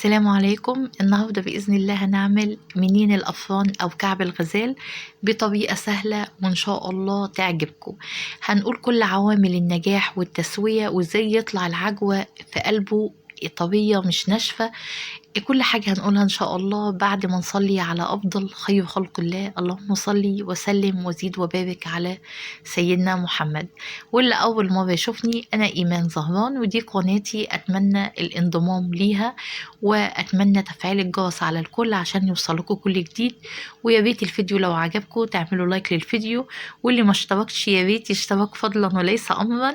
السلام عليكم. النهاردة بإذن الله هنعمل منين الأفران أو كعب الغزال بطريقة سهلة وإن شاء الله تعجبكم. هنقول كل عوامل النجاح والتسوية وإزاي يطلع العجوة في قلبه طرية مش ناشفة. كل حاجة هنقولها إن شاء الله بعد ما نصلي على أفضل خير خلق الله، اللهم صلي وسلم وزيد وبارك على سيدنا محمد. واللي أول مرة يشوفني، أنا إيمان زهران ودي قناتي، أتمنى الانضمام ليها وأتمنى تفعيل الجرس على الكل عشان يوصلكوا كل جديد. ويا ريت الفيديو لو عجبكم تعملوا لايك للفيديو، واللي ما اشتركش يا ريت يشترك فضلا وليس أمرا.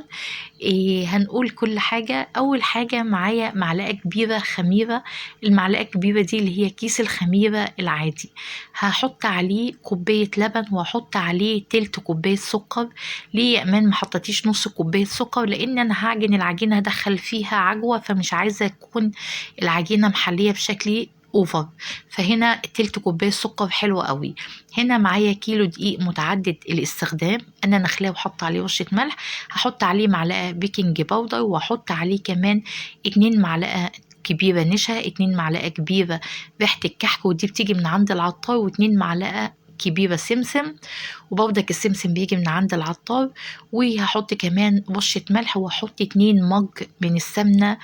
هنقول كل حاجة. أول حاجة معايا معلقة كبيرة خميرة. المعلقة الكبيرة دي اللي هي كيس الخميرة العادي. هحط عليه كوباية لبن وهحط عليه تلت كوباية سكر. ليه يا امان ما حطيتيش نص كوباية سكر؟ لان انا هعجن العجينة هدخل فيها عجوة، فمش عايزة تكون العجينة محلية بشكل اوفر. فهنا تلت كوباية سكر حلوة قوي. هنا معايا كيلو دقيق متعدد الاستخدام، انا نخلاه وحط عليه رشة ملح. هحط عليه معلقة بيكنج باودر واحط عليه كمان 2 معلقة كبيرة نشا، 2 معلقة كبيرة ريحة الكحك ودي بتيجي من عند العطار، و2 معلقة كبيرة سمسم وبرضك السمسم بيجي من عند العطار. وهحط كمان رشة ملح واحط 2 مج من السمنة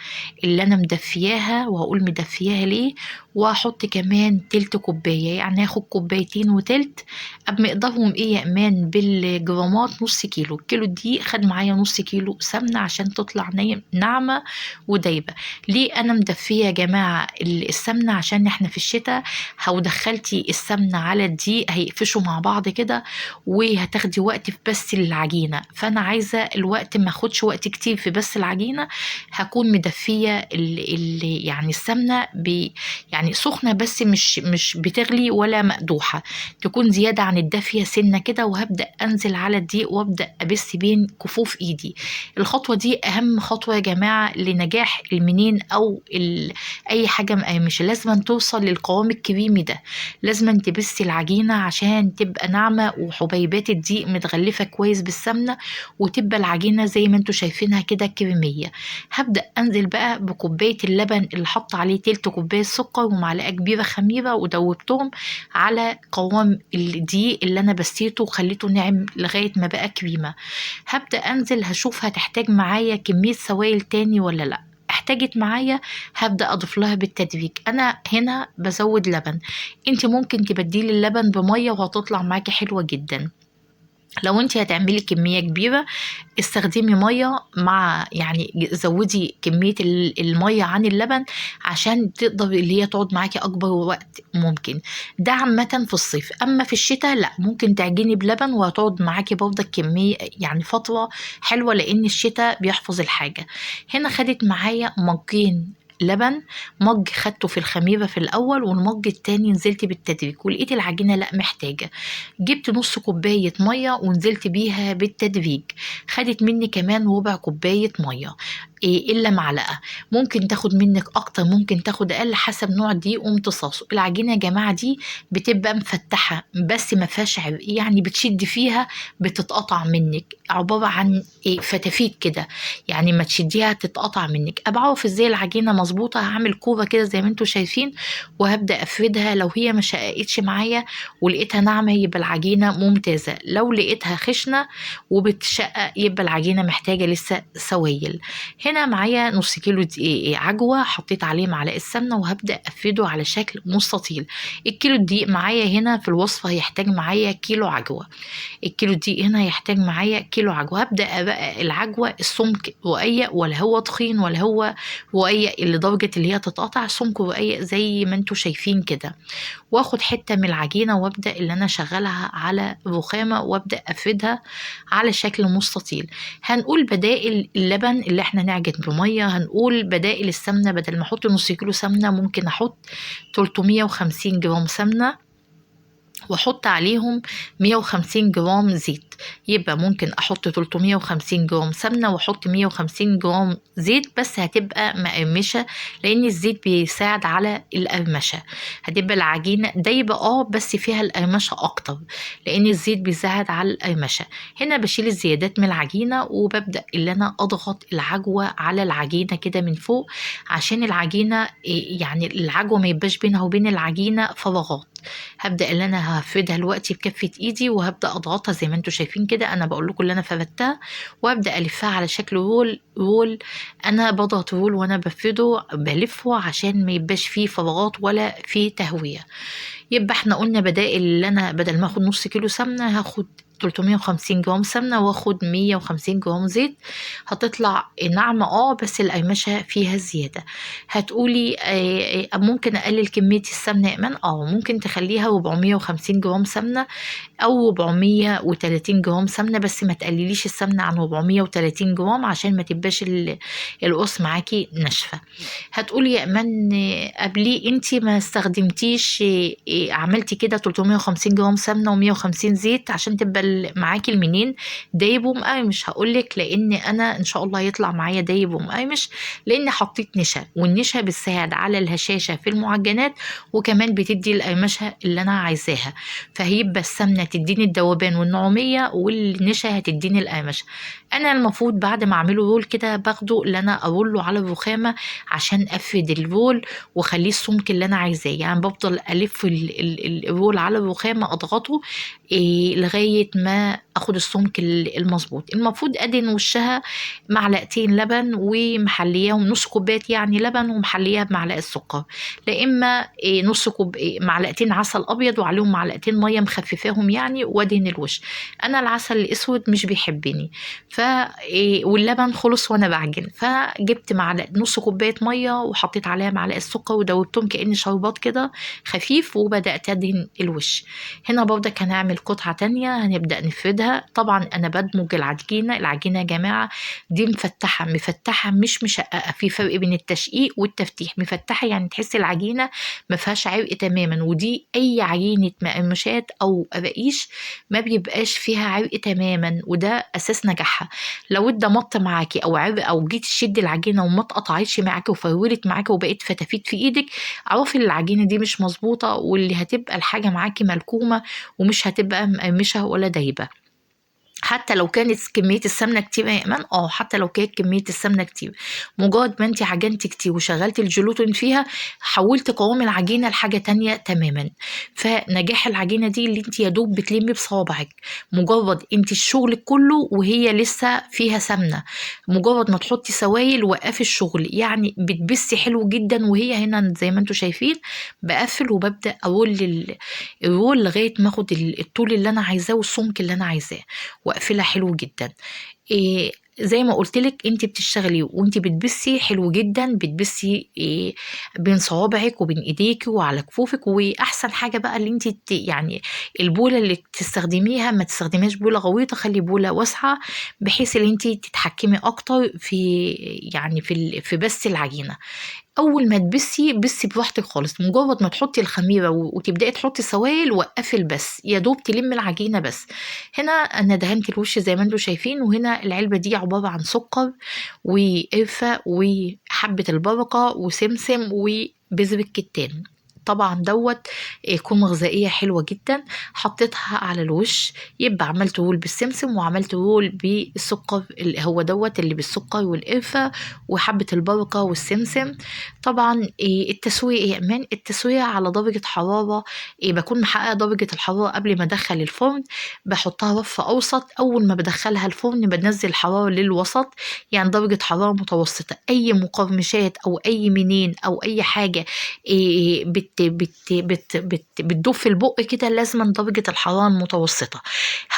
اللي انا مدفياها، وهقول مدفياها ليه. وهحط كمان تلت كوباية، يعني هاخد كوبايتين وتلت. بمقدارهم ايه يا امان بالجرامات؟ نص كيلو. كيلو دقيق خد معايا نص كيلو سمنة عشان تطلع ناعمة ودايبة. ليه انا مدفية يا جماعة السمنة؟ عشان احنا في الشتاء لو دخلتي السمنة على الدقيق هيقفشوا مع بعض كده وهتاخدي وقت في بس العجينة، فانا عايزة الوقت ما اخدش وقت كتير في بس العجينة. هكون مدفية يعني السمنة يعني سخنة بس مش بتغلي ولا مقدوحة، تكون زيادة عن الدافية سنة كده. وهبدأ انزل على الدقيق وابدأ ابس بين كفوف ايدي. الخطوة دي اهم خطوة يا جماعة لنجاح المنين او اي حاجة. مش لازم توصل للقوام الكريمي ده، لازم تبسي العجينة عشان تبقى ناعمة وحبيبات الدقيق متغلفة كويس بالسمنة، وتبقى العجينة زي ما انتوا شايفينها كده كريمية. هبدأ انزل بقى بكوباية اللبن اللي حط عليه تلت كوباية سكر ومعلقة كبيرة خميرة ودوبتهم على قوام الدقيق اللي انا بسيته وخليته ناعم لغاية ما بقى كريمة. هبدأ انزل هشوف هتحتاج معايا كمية سوائل تاني ولا لا. احتاجت معايا هبدأ اضيف لها بالتدريج. انا هنا بزود لبن، انت ممكن تبديلي اللبن بمية وهتطلع معاكي حلوة جدا. لو انت هتعملي كمية كبيرة استخدمي مية، مع يعني زودي كمية المية عن اللبن عشان تقدر اللي هي تقعد معاكي أكبر وقت ممكن. ده عامة في الصيف. أما في الشتاء لا، ممكن تعجني بلبن وهتقعد معاكي برضك كمية يعني فترة حلوة، لأن الشتاء بيحفظ الحاجة. هنا خدت معايا مجين لبن، مج خدته في الخميرة في الأول والمج التاني نزلت بالتدريج، ولقيت العجينة لا محتاجة، جبت نص كوباية مية ونزلت بيها بالتدريج. خدت مني كمان ربع كوباية مية، إلا معلقة. ممكن تاخد منك أكتر ممكن تاخد أقل حسب نوع دي وامتصاصه. العجينة يا جماعة دي بتبقى مفتحة بس ما فيهاش عرق، يعني بتشد فيها بتتقطع منك، عبارة عن فتافيت كده، يعني ما تشديها تتقطع منك. أبعرف إزاي العجينة مظبوطة؟ هعمل كورة كده زي ما انتوا شايفين وهبدأ أفردها. لو هي ما شققتش معايا ولقيتها ناعمة يبقى العجينة ممتازة، لو لقيتها خشنة وبتشقق يبقى العجينة محتاجة لسه سوائل. هنا معايا نص كيلو دقيق عجوة، حطيت عليه معلقة سمنة وهبدأ أفرده على شكل مستطيل. الكيلو الدقيق معايا هنا في الوصفة هيحتاج معايا كيلو عجوة. الكيلو دقيق هنا هيحتاج معايا كيلو عجوة. هبدأ بقى العجوة السمك رقيق ولا هو تخين ولا هو رقيق لدرجة اللي هي تتقطع، سمك رقيق زي ما انتوا شايفين كده. واخد حتة من العجينة وابدأ اللي انا شغلها على رخامة وابدأ افردها على شكل مستطيل. هنقول بدائل اللبن اللي احنا نعجن بمية، هنقول بدائل السمنة. بدل ما احط نص كيلو سمنة ممكن احط 350 جرام سمنة واحط عليهم 150 جرام زيت. يبقى ممكن احط 350 جرام سمنة واحط 150 جرام زيت، بس هتبقى مقرمشة لان الزيت بيساعد على القرمشة. هتبقى العجينة دايبة بس فيها القرمشة اكتر، لان الزيت بيساعد على القرمشة. هنا بشيل الزيادات من العجينة وببدأ اللي انا اضغط العجوة على العجينة كده من فوق، عشان العجينة يعني العجوة ما يبقاش بينها وبين العجينة فراغات. هبدأ اللي انا هفردها دلوقتي بكفة ايدي وهبدأ اضغطها زي ما انتوا شايفين كده. انا بقول لكم اللي انا فردتها، وابدأ الفها على شكل رول. انا بضغط رول وانا بفرده بلفه عشان ما يبقاش فيه فراغات ولا فيه تهوية. يبقى احنا قلنا بدائل، اللي انا بدل ما اخد نص كيلو سمنة هاخد 350 جرام سمنة واخد 150 جرام زيت. هتطلع ناعمة بس القرمشة فيها زيادة. هتقولي ممكن اقلل كمية السمنة يا ايمان؟ ممكن تخليها 450 جرام سمنة او 430 جرام سمنة، بس ما تقلليش السمنة عن 430 جرام عشان ما تبقاش القص معاكي ناشفة. هتقولي يا ايمان قبليه انتي ما استخدمتيش عملتي كده 350 جرام سمنة و150 زيت عشان تبقى معاكي المنين دايب ومقرمش. هقولك لان انا ان شاء الله هيطلع معايا دايب ومقرمش، لان حطيت نشا، والنشا بتساعد على الهشاشة في المعجنات، وكمان بتدي القرمشة اللي انا عايزاها. فهيبقى السمنة تديني الذوبان والنعومية، والنشا هتديني القرمشة. انا المفروض بعد ما اعمله رول كده باخده اللي انا اروله على الرخامة عشان افرد الرول واخليه السمك اللي انا عايزاه. يعني بفضل الف الرول على الرخامة اضغطه لغاية ما اخد السمك المظبوط. المفروض ادهن وشها معلقتين لبن ومحلياهم نص كوبايه يعني لبن ومحلياها بمعلقه سكر، لا اما نص كوب معلقتين عسل ابيض وعليهم معلقتين ميه مخففاهم يعني، وادهن الوش. انا العسل الاسود مش بيحبني واللبن خلص وانا بعجن، فجبت معلقه نص كوبايه ميه وحطيت عليها معلقه سكر ودوبتهم كأن شربات كده خفيف، وبدات ادهن الوش. هنا برضك هنعمل قطعه تانية هنبدا نفردها. طبعا انا بدمج العجينه يا جماعه دي مفتحه مش مشققه، في فرق بين التشقيق والتفتيح. مفتحه يعني تحس العجينه ما فيهاش عرق تماما، ودي اي عجينه مقرمشات او قراقيش ما بيبقاش فيها عرق تماما، وده اساس نجاحها. لو ادى مط معاكي او عرق او جيت تشدي العجينه وما اتقطعتش معاكي وفرولت معاكي وبقيت فتافيت في ايدك، اعرفي ان العجينه دي مش مظبوطه، واللي هتبقى الحاجه معاكي ملكومه ومش هتبقى مقرمشه ولا دايبه. حتى لو كانت كمية السمنة كتير يا إيمان، حتى لو كانت كمية السمنة كتير، مجرد ما انت عجنتي كتير وشغلتي الجلوتين فيها حولت قوام العجينة لحاجة تانية تماما. فنجاح العجينة دي اللي انت يا دوب بتلمي بصوابعك، مجرد انت الشغل كله وهي لسه فيها سمنة، مجرد ما تحطي سوائل وقفي الشغل، يعني بتبسي حلو جدا. وهي هنا زي ما انتوا شايفين بقفل وببدأ أرول الرول لغاية ما اخد الطول اللي انا عايزاه والسمك اللي انا عايزاه، واقفلها حلو جدا. زي ما قلت لك انت بتشتغلي وانت بتبسي حلو جدا، بتبسي بين صوابعك وبين ايديك وعلى كفوفك. واحسن حاجه بقى اللي انت يعني البوله اللي تستخدميها ما تستخدميش بوله غويطه، خلي بوله واسعه بحيث ان انت تتحكمي اكتر في يعني في بس العجينه. اول ما بسي براحتك خالص، مجرد ما تحطي الخميره وتبداي تحطي سوائل وقفي البس يا دوب تلم العجينه بس. هنا انا دهنت الوش زي ما انتم شايفين، وهنا العلبه دي عباره عن سكر وقرفه وحبه البركه وسمسم وبذر الكتان. طبعا قيمة غذائية حلوة جدا. حطيتها على الوش، يبقى عملت رول بالسمسم وعملت رول بالسكر اللي هو اللي بالسكر والقرفة وحبة البركة والسمسم. طبعا التسوية يا امان، التسوية على درجة حرارة بكون محققة درجة الحرارة قبل ما ادخل الفرن، بحطها رف اوسط. اول ما بدخلها الفرن بنزل الحرارة للوسط، يعني درجة حرارة متوسطة. اي مقرمشات او اي منين او اي حاجة بتدوب في البق كده لازم درجة الحرارة المتوسطة.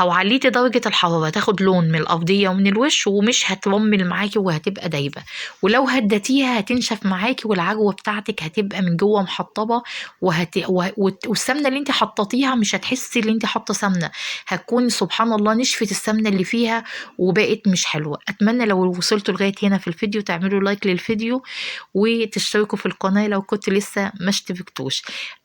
لو عليتي درجة الحرارة تاخد لون من الأرضية ومن الوش ومش هترمل معاكي وهتبقى دايبة، ولو هدتيها هتنشف معاكي والعجوة بتاعتك هتبقى من جوه محطبة والسمنة اللي انت حطيتيها مش هتحسي ان انت حاطة سمنة، هتكون سبحان الله نشفت السمنة اللي فيها وبقت مش حلوة. أتمنى لو وصلتوا لغاية هنا في الفيديو تعملوا لايك للفيديو وتشتركوا في القناة لو كنت لسه ما اشتركتوش. حطيتوش.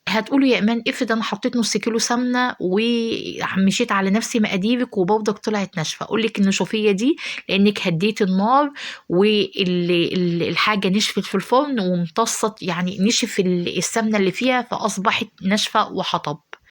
هتقولوا يا إيمان افرض أنا حطيت نص كيلو سمنة ومشيت على نفس مقاديرك وبرضك طلعت ناشفة، أقول لك النشوفية دي لأنك هديت النار والحاجة نشفت في الفرن وامتصت، يعني نشف السمنة اللي فيها فأصبحت ناشفة وحطب.